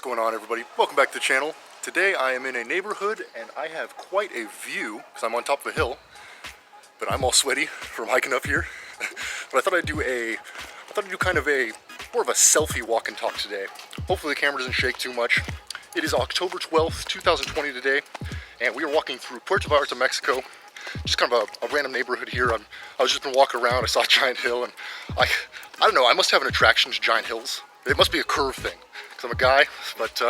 going on, everybody? Welcome back to the channel. Today I am in a neighborhood and I have quite a view because I'm on top of a hill, but I'm all sweaty from hiking up here. But I thought I'd do kind of a more of a selfie walk and talk today. Hopefully the camera doesn't shake too much. It is October 12th, 2020 today, and we are walking through Puerto Vallarta, Mexico. Just kind of a random neighborhood here. I was just been walking around. I saw a giant hill, and I don't know. I must have an attraction to giant hills. It must be a curve thing, because I'm a guy. But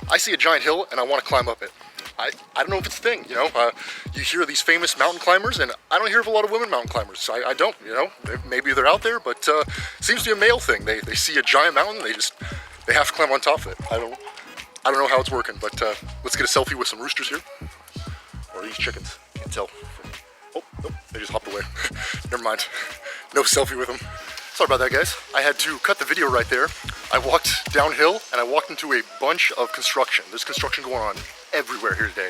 I see a giant hill, and I want to climb up it. I don't know if it's a thing. You know, you hear these famous mountain climbers, and I don't hear of a lot of women mountain climbers. I don't. You know, maybe they're out there, but it seems to be a male thing. They see a giant mountain, they have to climb on top of it. I don't know how it's working, but let's get a selfie with some roosters here. Or these chickens. Can't tell. Oh, nope, they just hopped away. Never mind. No selfie with them. Sorry about that, guys. I had to cut the video right there. I walked downhill and I walked into a bunch of construction. There's construction going on everywhere here today.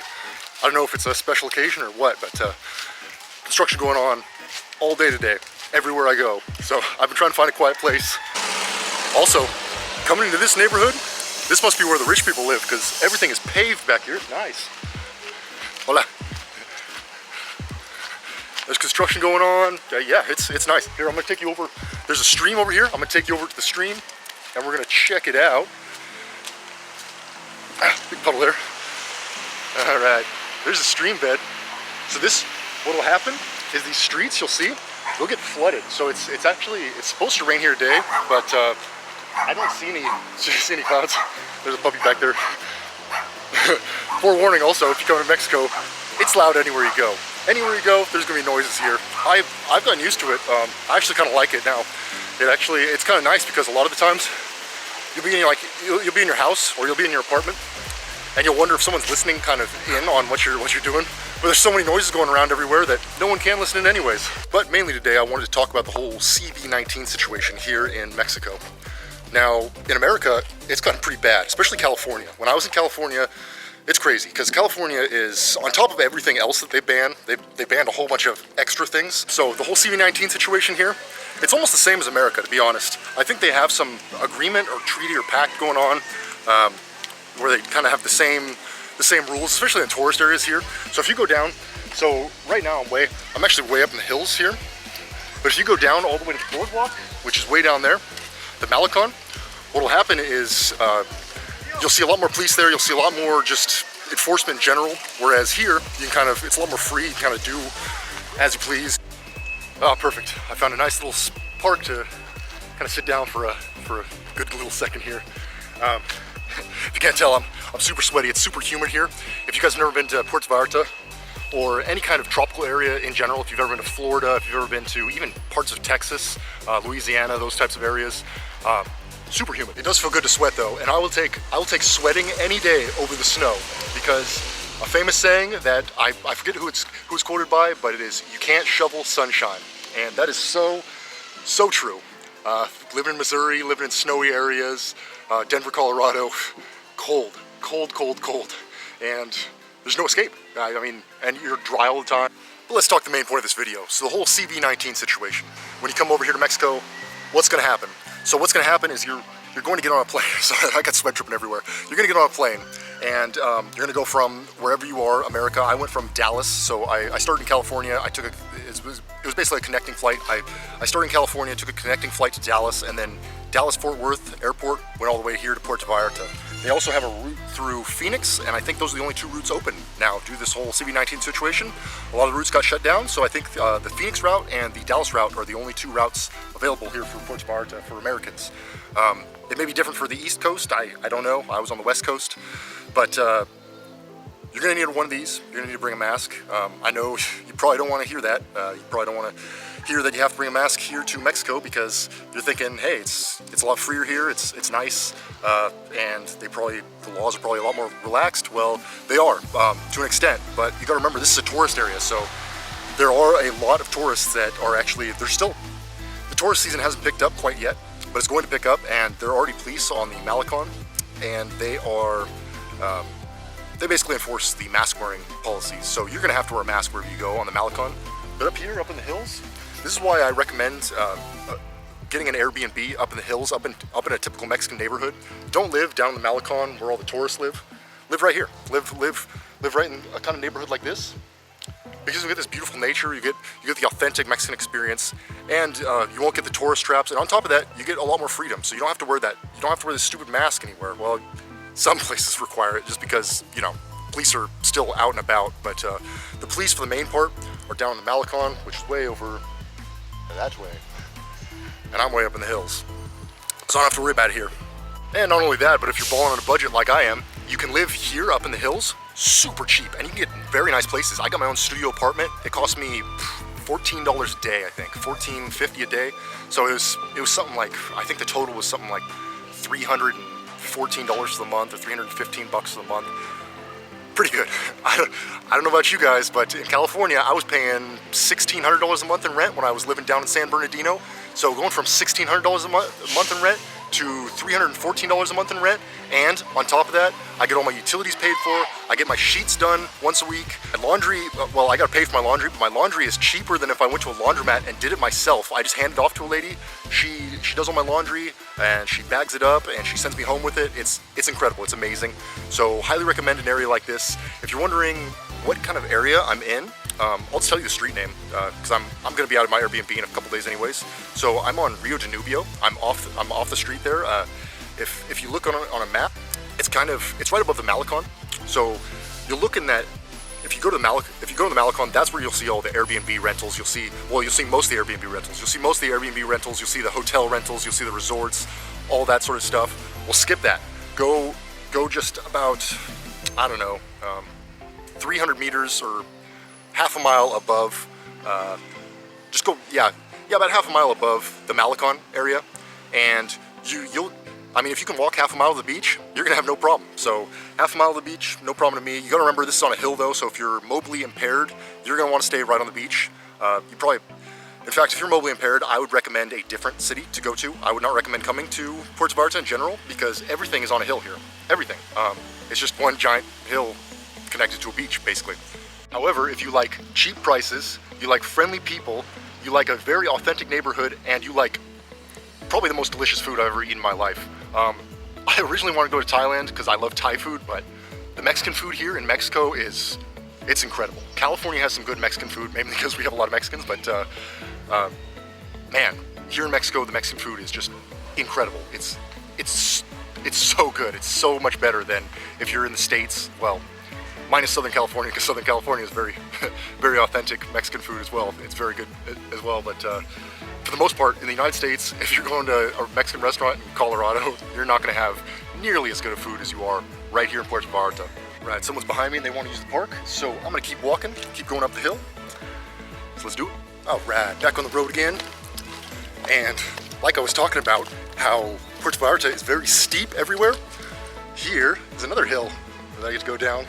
I don't know if it's a special occasion or what, but construction going on all day today, everywhere I go. So I've been trying to find a quiet place. Also, coming into this neighborhood, this must be where the rich people live because everything is paved back here. Nice. Hola. There's construction going on. Yeah, it's nice. Here, I'm gonna take you over. There's a stream over here. I'm gonna take you over to the stream and we're gonna check it out. Big puddle there. All right, there's a stream bed. So what will happen is these streets, you'll see, they'll get flooded. So it's supposed to rain here today, but I don't see any clouds. There's a puppy back there. Forewarning also, if you come to Mexico, it's loud anywhere you go. Anywhere you go, there's gonna be noises here. I've gotten used to it. I actually kind of like it now. It's kind of nice because a lot of the times you'll be in your house or you'll be in your apartment, and you'll wonder if someone's listening kind of in on what you're doing. But there's so many noises going around everywhere that no one can listen in anyways. But mainly today, I wanted to talk about the whole CV-19 situation here in Mexico. Now, in America, it's gotten pretty bad, especially California. When I was in California, it's crazy because California is, on top of everything else that they banned a whole bunch of extra things. So the whole CV-19 situation here, it's almost the same as America, to be honest. I think they have some agreement or treaty or pact going on where they kind of have the same rules, especially in tourist areas here. So if you go down, so right now I'm actually way up in the hills here. But if you go down all the way to the boardwalk, which is way down there, the Malecon, what will happen is you'll see a lot more police there. You'll see a lot more just enforcement in general. Whereas here, it's a lot more free. You can kind of do as you please. Oh, perfect. I found a nice little park to kind of sit down for a good little second here. If you can't tell, I'm super sweaty. It's super humid here. If you guys have never been to Puerto Vallarta or any kind of tropical area in general, if you've ever been to Florida, if you've ever been to even parts of Texas, Louisiana, those types of areas, super humid. It does feel good to sweat though, and I will take sweating any day over the snow, because a famous saying that I forget who it's quoted by, but it is, you can't shovel sunshine, and that is so true. Living in Missouri, living in snowy areas, Denver, Colorado, cold, and there's no escape. I mean, and you're dry all the time. But let's talk the main point of this video. So the whole CV-19 situation. When you come over here to Mexico, what's gonna happen? So what's going to happen is you're going to get on a plane. Sorry, I got sweat dripping everywhere. You're going to get on a plane, and you're going to go from wherever you are, America. I went from Dallas, so I started in California. It was basically a connecting flight. I started in California, took a connecting flight to Dallas, and then Dallas-Fort Worth Airport, went all the way here to Puerto Vallarta. They also have a route through Phoenix, and I think those are the only two routes open now due to this whole CV-19 situation. A lot of the routes got shut down, so I think the Phoenix route and the Dallas route are the only two routes available here for Puerto Vallarta for Americans. It may be different for the East Coast, I don't know. I was on the West Coast, but you're gonna need one of these. You're gonna need to bring a mask. I know you probably don't wanna hear that. You probably don't wanna hear that you have to bring a mask here to Mexico because you're thinking, hey, it's a lot freer here, it's nice, and the laws are probably a lot more relaxed. Well, they are to an extent, but you gotta remember this is a tourist area, so there are a lot of tourists that are actually, the tourist season hasn't picked up quite yet, but it's going to pick up, and there are already police on the Malecon, and they basically enforce the mask wearing policies. So you're gonna have to wear a mask wherever you go on the Malecon. But up here, up in the hills, this is why I recommend getting an Airbnb up in the hills, up in a typical Mexican neighborhood. Don't live down in the Malecon where all the tourists live. Live right here. Live right in a kind of neighborhood like this. Because you get this beautiful nature, you get the authentic Mexican experience, and you won't get the tourist traps. And on top of that, you get a lot more freedom. So you don't have to wear that. You don't have to wear this stupid mask anywhere. Well, some places require it just because, you know, police are still out and about. But the police, for the main part, are down in the Malecon, which is way over that way. And I'm way up in the hills, so I don't have to worry about it here. And not only that, but if you're balling on a budget like I am, you can live here up in the hills super cheap, and you can get very nice places. I got my own studio apartment. It cost me $14 a day, I think, $14.50 a day. So it was something like, I think the total was something like $314 for the month or $315 for the month. Pretty good. I don't know about you guys, but in California, I was paying $1,600 a month in rent when I was living down in San Bernardino. So going from $1,600 a month in rent to $314 a month in rent, and on top of that, I get all my utilities paid for, I get my sheets done once a week. And laundry, well, I gotta pay for my laundry, but my laundry is cheaper than if I went to a laundromat and did it myself. I just hand it off to a lady, she does all my laundry, and she bags it up, and she sends me home with it. It's incredible, it's amazing. So highly recommend an area like this. If you're wondering what kind of area I'm in, I'll just tell you the street name, because I'm going to be out of my Airbnb in a couple days anyways. So I'm on Rio Danubio. I'm off the street there. If you look on a map, it's right above the Malecon. So you'll look in that. If you go to the Malecon, that's where you'll see all the Airbnb rentals. You'll see most of the Airbnb rentals. You'll see most of the Airbnb rentals. You'll see the hotel rentals. You'll see the resorts, all that sort of stuff. We'll skip that. Go just about, I don't know, 300 meters or half a mile above, just go, yeah, about half a mile above the Malecon area, and I mean, if you can walk half a mile to the beach, you're gonna have no problem. So half a mile to the beach, no problem to me. You gotta remember this is on a hill though, so if you're mobily impaired, you're gonna want to stay right on the beach. In fact, if you're mobily impaired, I would recommend a different city to go to. I would not recommend coming to Puerto Vallarta in general, because everything is on a hill here. Everything. It's just one giant hill connected to a beach, basically. However, if you like cheap prices, you like friendly people, you like a very authentic neighborhood, and you like probably the most delicious food I've ever eaten in my life. I originally wanted to go to Thailand because I love Thai food, but the Mexican food here in Mexico it's incredible. California has some good Mexican food, maybe because we have a lot of Mexicans, but man, here in Mexico, the Mexican food is just incredible. It's so good. It's so much better than if you're in the States. Well, minus Southern California, because Southern California is very, very authentic Mexican food as well. It's very good as well, but for the most part, in the United States, if you're going to a Mexican restaurant in Colorado, you're not going to have nearly as good of food as you are right here in Puerto Vallarta. Right, someone's behind me and they want to use the park, so I'm going to keep walking, keep going up the hill. So let's do it. All right, back on the road again. And like I was talking about, how Puerto Vallarta is very steep everywhere. Here is another hill that I get to go down.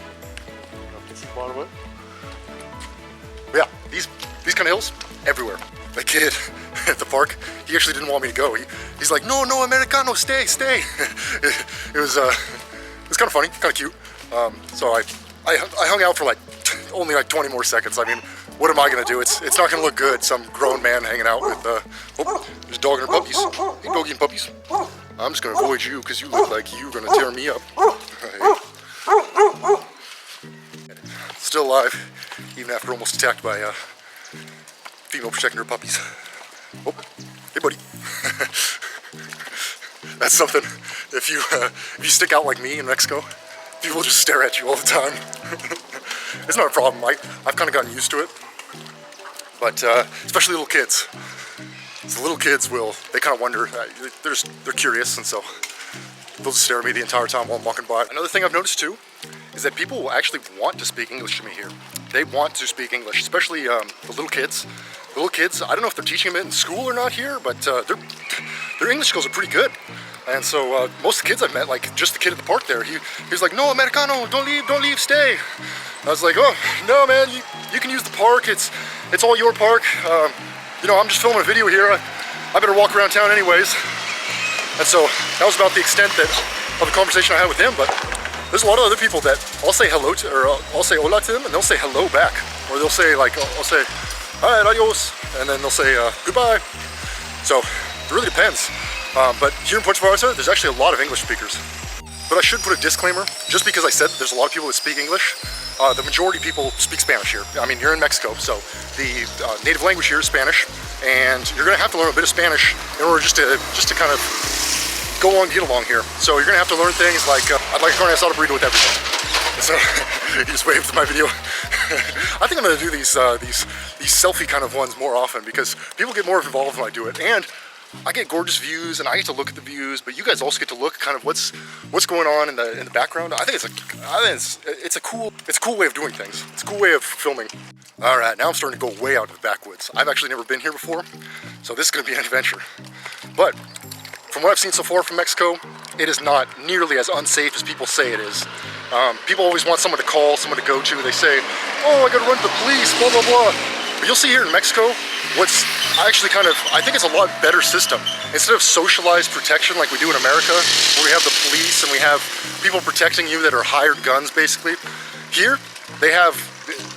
Yeah, these kind of hills everywhere. The kid at the park, he actually didn't want me to go. He's like, no, Americano, stay. It was kind of funny, kind of cute. So I hung out for only 20 more seconds. I mean, what am I gonna do? It's not gonna look good. Some grown man hanging out with there's a dog and her puppies. Hey, doggy and puppies. I'm just gonna avoid you because you look like you're gonna tear me up. Still alive, even after almost attacked by a female protecting her puppies. Oh, hey buddy. That's something. If you stick out like me in Mexico, people just stare at you all the time. It's not a problem. I've kind of gotten used to it. But especially little kids. So little kids they kind of wonder. They're curious, and so they'll just stare at me the entire time while I'm walking by. Another thing I've noticed too is that people will actually want to speak English to me here. They want to speak English, especially the little kids. The little kids, I don't know if they're teaching them it in school or not here, but their English skills are pretty good. And so most of the kids I've met, like just the kid at the park there, he was like, no, Americano, don't leave, stay. I was like, oh, no, man, you can use the park. It's all your park. I'm just filming a video here. I better walk around town anyways. And so that was about the extent of the conversation I had with him, but there's a lot of other people that I'll say hello to, or I'll say hola to them, and they'll say hello back. Or they'll say I'll say, all right, adios, and then they'll say goodbye. So It really depends. But here in Puerto Vallarta, there's actually a lot of English speakers. But I should put a disclaimer, just because I said that there's a lot of people that speak English, the majority of people speak Spanish here. I mean, you're in Mexico, so the native language here is Spanish, and you're gonna have to learn a bit of Spanish in order just to kind of go along, get along here. So you're gonna have to learn things like, I'd like a carne asada burrito with everything. And so, you just waved to my video. I think I'm gonna do these selfie kind of ones more often because people get more involved when I do it. And I get gorgeous views and I get to look at the views, but you guys also get to look kind of what's going on in the background. I think it's a cool way of doing things. It's a cool way of filming. All right, now I'm starting to go way out to the backwoods. I've actually never been here before, so this is gonna be an adventure. But from what I've seen so far from Mexico, it is not nearly as unsafe as people say it is. People always want someone to call, someone to go to. They say, oh, I gotta run to the police, blah, blah, blah. But you'll see here in Mexico, what's actually I think it's a lot better system. Instead of socialized protection like we do in America, where we have the police and we have people protecting you that are hired guns basically, here they have,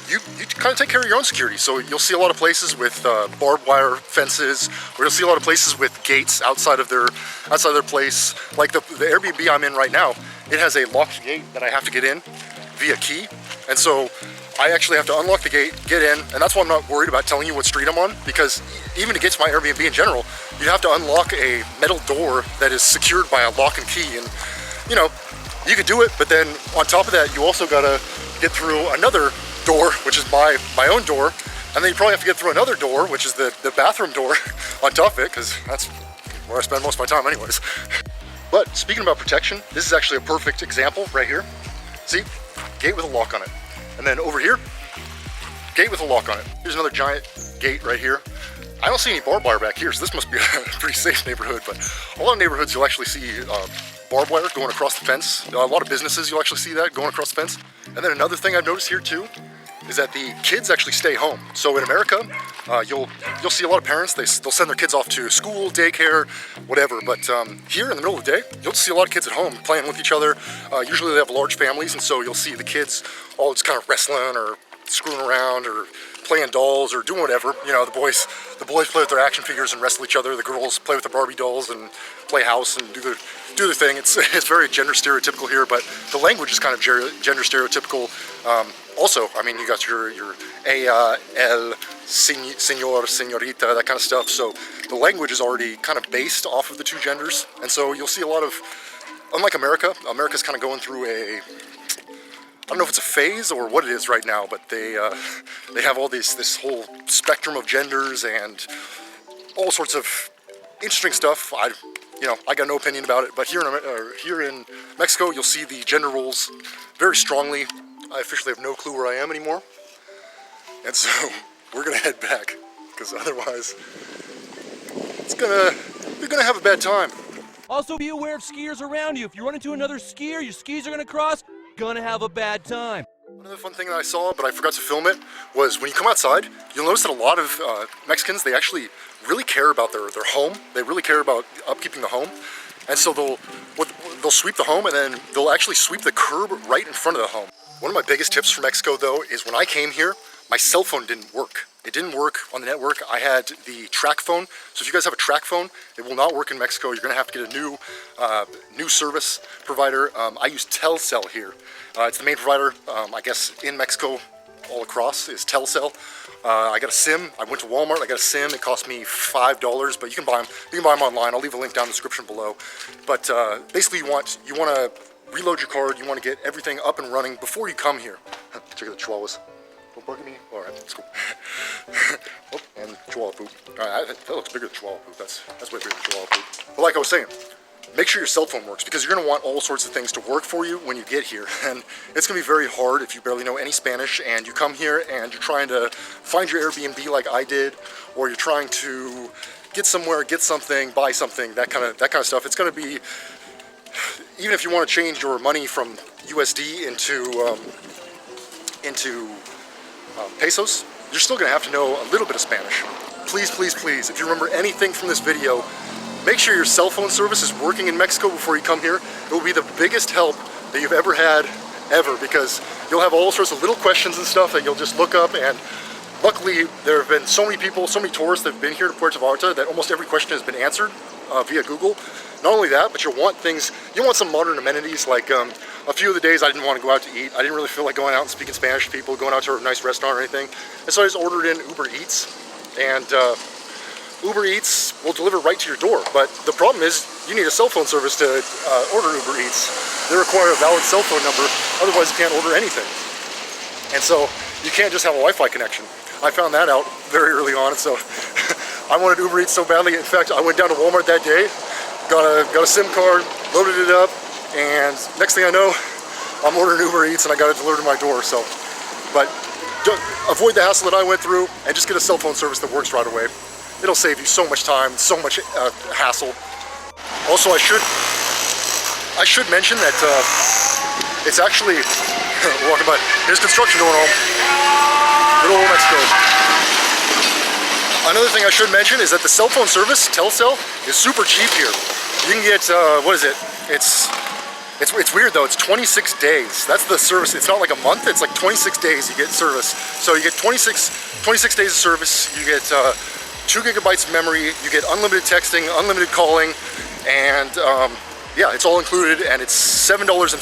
you kind of take care of your own security. So you'll see a lot of places with barbed wire fences, or you'll see a lot of places with gates outside of their place. Like the Airbnb I'm in right now, it has a locked gate that I have to get in via key. And so I actually have to unlock the gate, get in, and that's why I'm not worried about telling you what street I'm on, because even to get to my Airbnb in general, you have to unlock a metal door that is secured by a lock and key. And you know, you could do it, but then on top of that, you also gotta get through another door, which is my own door, and then you probably have to get through another door, which is the bathroom door on top of it, because that's where I spend most of my time anyways. But speaking about protection, this is actually a perfect example right here. See, gate with a lock on it. And then over here, gate with a lock on it. Here's another giant gate right here. I don't see any barbed wire back here, so this must be a pretty safe neighborhood, but a lot of neighborhoods you'll actually see barbed wire going across the fence. A lot of businesses you'll actually see that going across the fence. And then another thing I've noticed here too is that the kids actually stay home. So in America, you'll see a lot of parents, they'll send their kids off to school, daycare, whatever. But here in the middle of the day, you'll see a lot of kids at home playing with each other. Usually they have large families, and so you'll see the kids all just kind of wrestling or screwing around or playing dolls or doing whatever. You know, the boys play with their action figures and wrestle each other. The girls play with the Barbie dolls and play house and do their thing. It's very gender stereotypical here, but the language is kind of gender stereotypical. Also, I mean, you got your ella, el, señor, señorita, that kind of stuff. So the language is already kind of based off of the two genders. And so you'll see a lot of, unlike America's kind of going through I don't know if it's a phase or what it is right now, but they have all this whole spectrum of genders and all sorts of interesting stuff. I got no opinion about it, but here in Mexico, you'll see the gender roles very strongly. I officially have no clue where I am anymore, and so we're gonna head back because otherwise we're gonna have a bad time. Also, be aware of skiers around you. If you run into another skier, your skis are gonna cross. Gonna have a bad time. Another fun thing that I saw, but I forgot to film it, was when you come outside, you'll notice that a lot of Mexicans, they actually really care about their home. They really care about upkeeping the home. And so they'll sweep the home, and then they'll actually sweep the curb right in front of the home. One of my biggest tips for Mexico, though, is when I came here, my cell phone didn't work. It didn't work on the network. I had the track phone. So if you guys have a track phone, it will not work in Mexico. You're gonna have to get a new service provider. I use Telcel here. It's the main provider, I guess, in Mexico all across is Telcel. I got a SIM. I went to Walmart. I got a SIM. It cost me $5, but you can buy them. You can buy them online. I'll leave a link down in the description below. But basically, you want to reload your card. You want to get everything up and running before you come here. Check out the Chihuahuas. Don't bark at me. All right, that's cool. Oh, and Chihuahua poop. All right, that looks bigger than Chihuahua poop. That's way bigger than Chihuahua poop. But like I was saying, make sure your cell phone works, because you're going to want all sorts of things to work for you when you get here. And it's going to be very hard if you barely know any Spanish and you come here and you're trying to find your Airbnb like I did, or you're trying to get somewhere, get something, buy something, that kind of stuff. It's going to be, even if you want to change your money from USD into pesos, you're still going to have to know a little bit of Spanish. Please, please, please, if you remember anything from this video, make sure your cell phone service is working in Mexico before you come here. It will be the biggest help that you've ever had, ever, because you'll have all sorts of little questions and stuff that you'll just look up, and Luckily, there have been so many people, so many tourists that have been here to Puerto Vallarta that almost every question has been answered via Google. Not only that, but you want some modern amenities, like a few of the days I didn't want to go out to eat. I didn't really feel like going out and speaking Spanish to people, going out to a nice restaurant or anything. And so I just ordered in Uber Eats, and Uber Eats will deliver right to your door. But the problem is you need a cell phone service to order Uber Eats. They require a valid cell phone number, otherwise you can't order anything. And so you can't just have a Wi-Fi connection. I found that out very early on, and so I wanted Uber Eats so badly. In fact, I went down to Walmart that day, got a SIM card, loaded it up, and next thing I know, I'm ordering Uber Eats and I got it delivered to my door. So, but avoid the hassle that I went through and just get a cell phone service that works right away. It'll save you so much time, so much hassle. Also, I should mention that it's actually walking by. There's construction going on. Good old Mexico. Another thing I should mention is that the cell phone service, Telcel, is super cheap here. You can get, what is it? It's weird though, it's 26 days. That's the service. It's not like a month, it's like 26 days you get service. So you get 26 days of service, you get 2 gigabytes of memory, you get unlimited texting, unlimited calling, and yeah, it's all included, and it's $7.50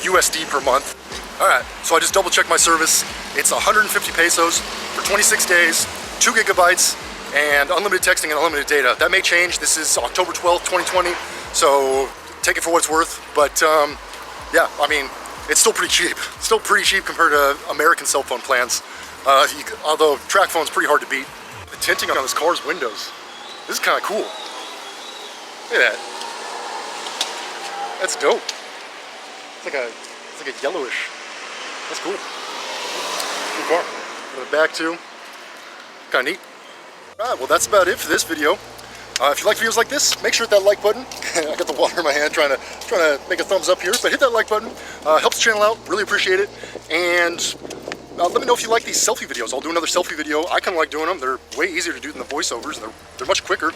USD per month. All right, so I just double checked my service. It's 150 pesos for 26 days, 2 gigabytes, and unlimited texting and unlimited data. That may change. This is October 12th, 2020, so take it for what it's worth. But yeah, I mean, it's still pretty cheap. Still pretty cheap compared to American cell phone plans. Although track phone's pretty hard to beat. The tinting on this car's windows. This is kind of cool. Look at that. That's dope. It's like a yellowish. That's cool. Cool car. On the back too. Kind of neat. Alright, well that's about it for this video. If you like videos like this, make sure to hit that like button. I got the water in my hand trying to make a thumbs up here, but hit that like button. Helps the channel out. Really appreciate it. And let me know if you like these selfie videos. I'll do another selfie video. I kind of like doing them. They're way easier to do than the voiceovers. They're much quicker.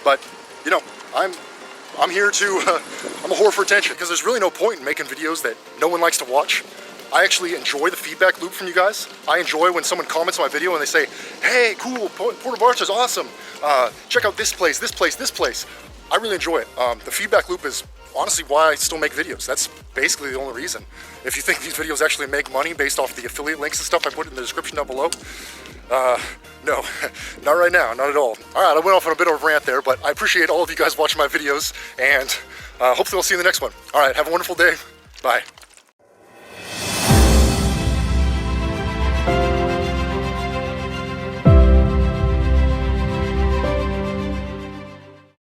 But you know, I'm here to, I'm a whore for attention, because there's really no point in making videos that no one likes to watch. I actually enjoy the feedback loop from you guys. I enjoy when someone comments on my video and they say, hey, cool, Puerto Vallarta's awesome. Check out this place, this place, this place. I really enjoy it. The feedback loop is honestly why I still make videos. That's basically the only reason. If you think these videos actually make money based off the affiliate links and stuff I put in the description down below, no, not right now, not at all. All right, I went off on a bit of a rant there, but I appreciate all of you guys watching my videos, and hopefully I'll see you in the next one. All right, have a wonderful day. Bye.